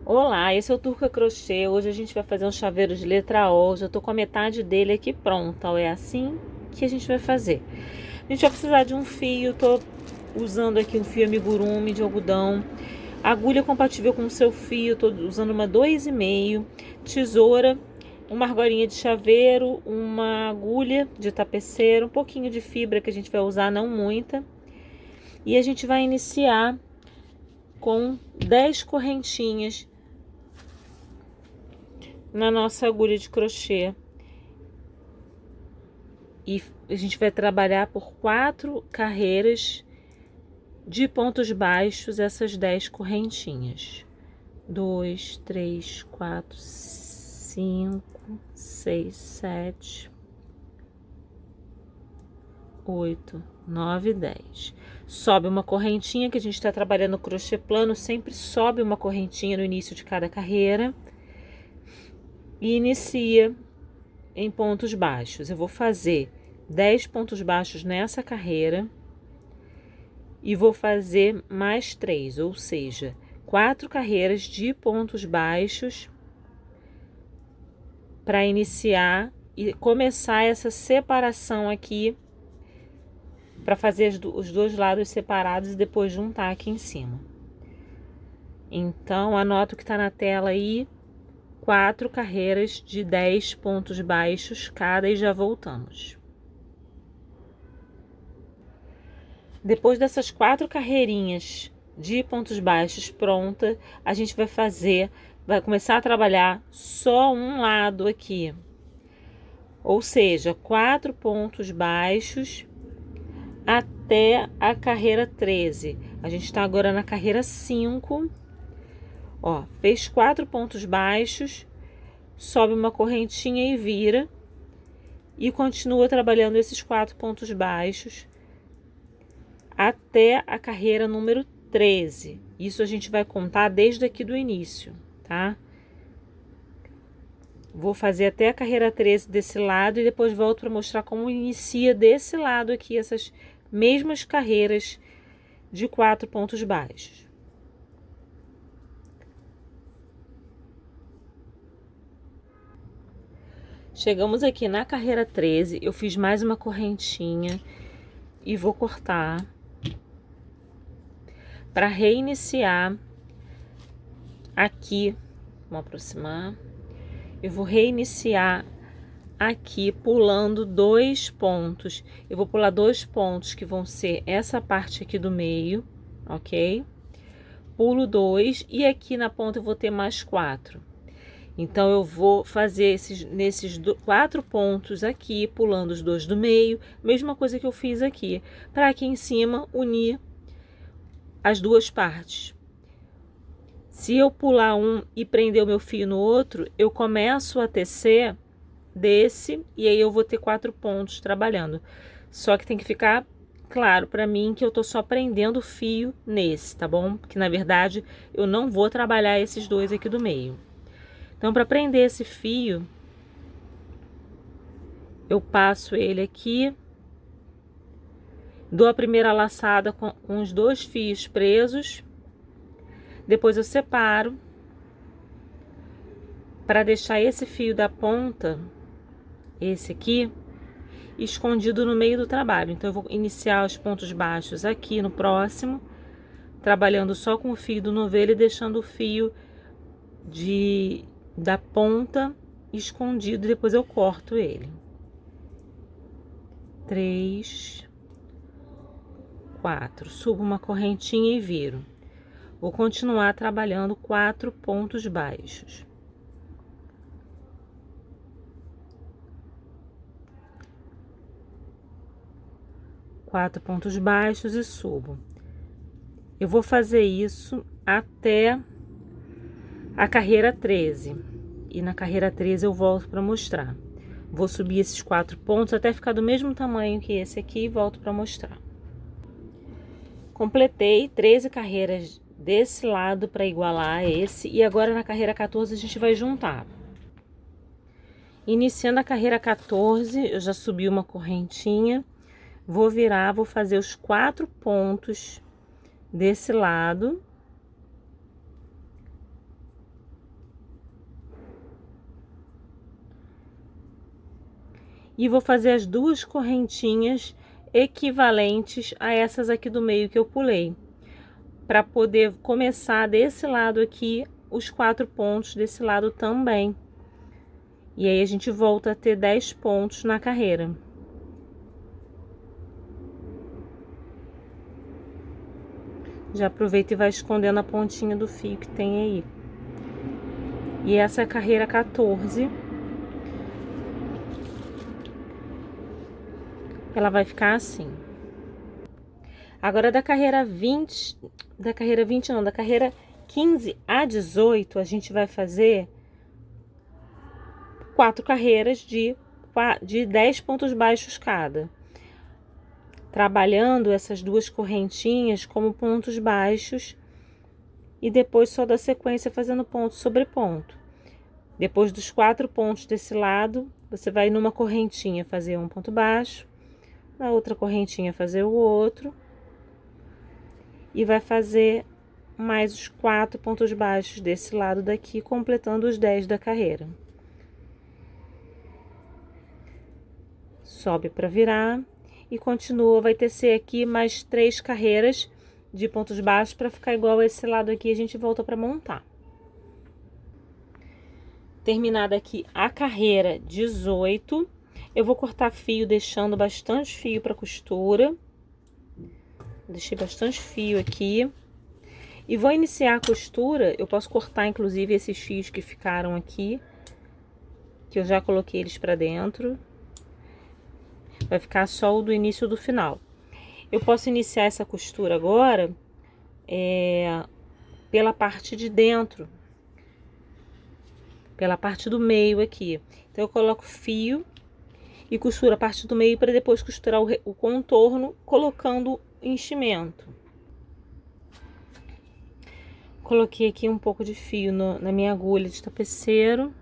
Olá, esse é o Turca Crochê. Hoje a gente vai fazer um chaveiro de letra O. Já tô com a metade dele aqui pronta. É assim que a gente vai fazer. A gente vai precisar de um fio. Tô usando aqui um fio amigurumi de algodão. Agulha compatível com o seu fio. Tô usando uma 2,5. Tesoura, uma argolinha de chaveiro, uma agulha de tapeceiro, um pouquinho de fibra que a gente vai usar, não muita. E a gente vai iniciar com 10 correntinhas na nossa agulha de crochê, e a gente vai trabalhar por 4 carreiras de pontos baixos, essas 10 correntinhas. 2, 3, 4, 5, 6, 7, 8, 9, 10. Sobe uma correntinha, que a gente está trabalhando crochê plano, sempre sobe uma correntinha no início de cada carreira e inicia em pontos baixos. Eu vou fazer 10 pontos baixos nessa carreira e vou fazer mais 3, ou seja, 4 carreiras de pontos baixos para iniciar e começar essa separação aqui, para fazer os dois lados separados e depois juntar aqui em cima. Então, anota o que está na tela aí: 4 carreiras de 10 pontos baixos cada, e já voltamos. Depois dessas 4 carreirinhas de pontos baixos pronta, a gente vai começar a trabalhar só um lado aqui. Ou seja, 4 pontos baixos até a carreira 13. A gente está agora na carreira 5. Ó, fez 4 pontos baixos, sobe uma correntinha e vira. E continua trabalhando esses 4 pontos baixos até a carreira número 13. Isso a gente vai contar desde aqui do início, tá? Vou fazer até a carreira 13 desse lado e depois volto para mostrar como inicia desse lado aqui essas mesmas carreiras de 4 pontos baixos. Chegamos aqui na carreira 13, eu fiz mais uma correntinha e vou cortar para reiniciar aqui. Vamos aproximar. Eu vou reiniciar aqui pulando 2 pontos. Eu vou pular 2 pontos que vão ser essa parte aqui do meio, ok? Pulo 2 e aqui na ponta eu vou ter mais 4. Então, eu vou fazer nesses 4 pontos aqui, pulando os 2 do meio, mesma coisa que eu fiz aqui, para aqui em cima unir as duas partes. Se eu pular um e prender o meu fio no outro, eu começo a tecer desse, e aí eu vou ter 4 pontos trabalhando. Só que tem que ficar claro para mim que eu tô só prendendo o fio nesse, tá bom? Porque na verdade eu não vou trabalhar esses dois aqui do meio. Então, para prender esse fio, eu passo ele aqui, dou a primeira laçada com os 2 fios presos, depois eu separo para deixar esse fio da ponta, esse aqui, escondido no meio do trabalho. Então, eu vou iniciar os pontos baixos aqui no próximo, trabalhando só com o fio do novelo e deixando o fio da ponta escondido, depois eu corto ele. 3, 4, subo uma correntinha e viro. Vou continuar trabalhando 4 pontos baixos. Quatro pontos baixos e subo. Eu vou fazer isso até a carreira 13. E na carreira 13 eu volto para mostrar. Vou subir esses 4 pontos até ficar do mesmo tamanho que esse aqui e volto para mostrar. Completei 13 carreiras desse lado para igualar esse, e agora na carreira 14 a gente vai juntar. Iniciando a carreira 14, eu já subi uma correntinha, vou virar, vou fazer os 4 pontos desse lado. e vou fazer as duas correntinhas equivalentes a essas aqui do meio que eu pulei, para poder começar desse lado aqui os 4 pontos desse lado também. E aí a gente volta a ter 10 pontos na carreira. Já aproveita e vai escondendo a pontinha do fio que tem aí. E essa é a carreira 14. Ela vai ficar assim. Agora da carreira 20 não, da carreira 15 a 18, a gente vai fazer 4 carreiras de 10 pontos baixos cada. Trabalhando essas duas correntinhas como pontos baixos e depois só da sequência fazendo ponto sobre ponto. Depois dos 4 pontos desse lado, você vai numa correntinha fazer um ponto baixo, na outra correntinha fazer o outro e vai fazer mais os 4 pontos baixos desse lado daqui, completando os 10 da carreira. Sobe para virar e continua, vai tecer aqui mais 3 carreiras de pontos baixos para ficar igual a esse lado aqui, a gente volta para montar. Terminada aqui a carreira 18, eu vou cortar fio deixando bastante fio para costura. Deixei bastante fio aqui. E vou iniciar a costura, eu posso cortar inclusive esses fios que ficaram aqui, que eu já coloquei eles para dentro. Vai ficar só o do início do final. Eu posso iniciar essa costura agora pela parte de dentro, pela parte do meio aqui. Então eu coloco fio e costuro a parte do meio para depois costurar o contorno colocando enchimento. Coloquei aqui um pouco de fio na minha agulha de tapeceiro.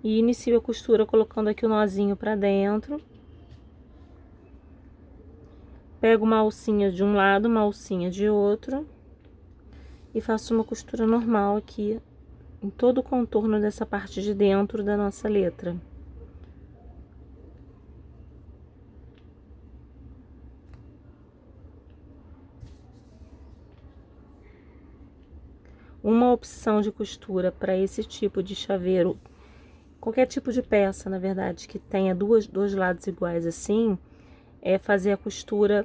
E inicio a costura colocando aqui o nozinho para dentro. Pego uma alcinha de um lado, uma alcinha de outro. E faço uma costura normal aqui em todo o contorno dessa parte de dentro da nossa letra. Uma opção de costura para esse tipo de chaveiro, qualquer tipo de peça, na verdade, que tenha dois lados iguais assim, é fazer a costura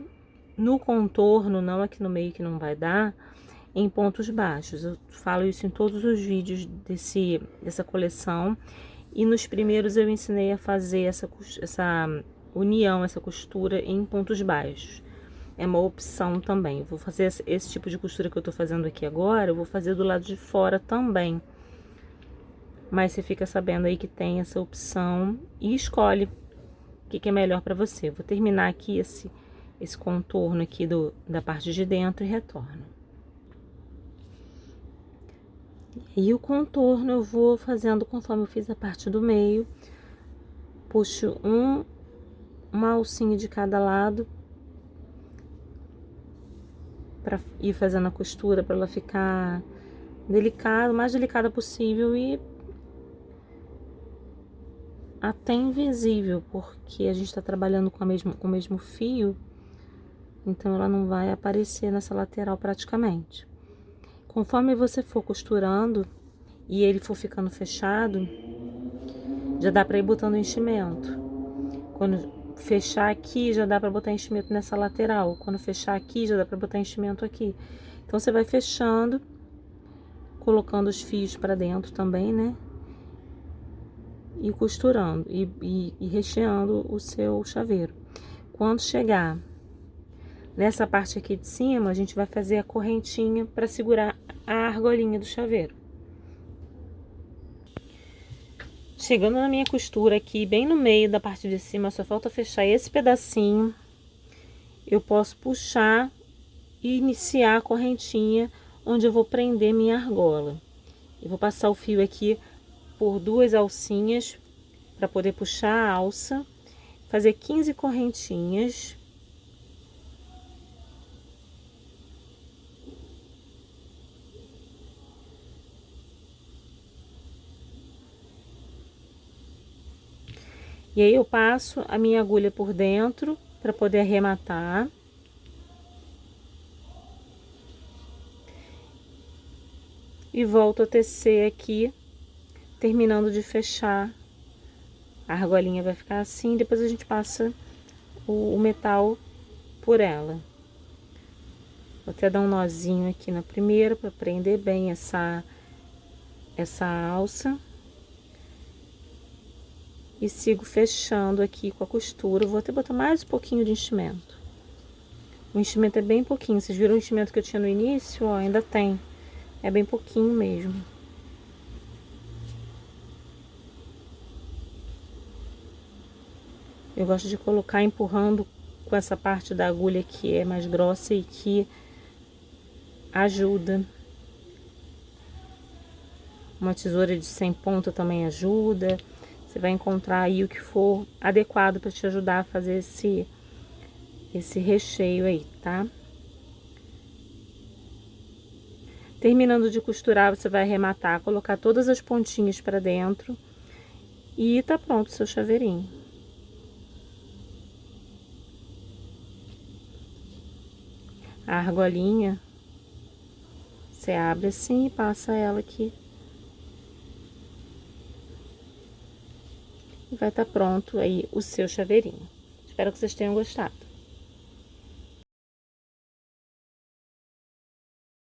no contorno, não aqui no meio que não vai dar, em pontos baixos. Eu falo isso em todos os vídeos dessa coleção. E nos primeiros eu ensinei a fazer essa união, essa costura em pontos baixos. É uma opção também. Eu vou fazer esse tipo de costura que eu tô fazendo aqui agora, eu vou fazer do lado de fora também. Mas você fica sabendo aí que tem essa opção e escolhe o que é melhor para você. Vou terminar aqui esse contorno aqui da parte de dentro e retorno. E o contorno eu vou fazendo conforme eu fiz a parte do meio. Puxo uma alcinha de cada lado para ir fazendo a costura para ela ficar delicada, o mais delicada possível e até invisível, porque a gente está trabalhando com o mesmo fio, então ela não vai aparecer nessa lateral praticamente. Conforme você for costurando e ele for ficando fechado, já dá para ir botando enchimento. Quando fechar aqui, já dá para botar enchimento nessa lateral. Quando fechar aqui, já dá para botar enchimento aqui. Então você vai fechando, colocando os fios para dentro também, né? E costurando e recheando o seu chaveiro. Quando chegar nessa parte aqui de cima, a gente vai fazer a correntinha para segurar a argolinha do chaveiro. Chegando na minha costura aqui, bem no meio da parte de cima, só falta fechar esse pedacinho. Eu posso puxar e iniciar a correntinha onde eu vou prender minha argola. Eu vou passar o fio aqui por 2 alcinhas para poder puxar a alça, fazer 15 correntinhas. E aí eu passo a minha agulha por dentro para poder arrematar. E volto a tecer aqui, terminando de fechar. A argolinha vai ficar assim, depois a gente passa o metal por ela. Vou até dar um nozinho aqui na primeira para prender bem essa alça. E sigo fechando aqui com a costura. Vou até botar mais um pouquinho de enchimento. O enchimento é bem pouquinho. Vocês viram o enchimento que eu tinha no início? Ó, ainda tem. É bem pouquinho mesmo. Eu gosto de colocar empurrando com essa parte da agulha que é mais grossa e que ajuda. Uma tesoura de 100 ponta também ajuda. Você vai encontrar aí o que for adequado para te ajudar a fazer esse recheio aí, tá? Terminando de costurar, você vai arrematar, colocar todas as pontinhas para dentro e tá pronto o seu chaveirinho. A argolinha, você abre assim e passa ela aqui. E vai estar pronto aí o seu chaveirinho. Espero que vocês tenham gostado.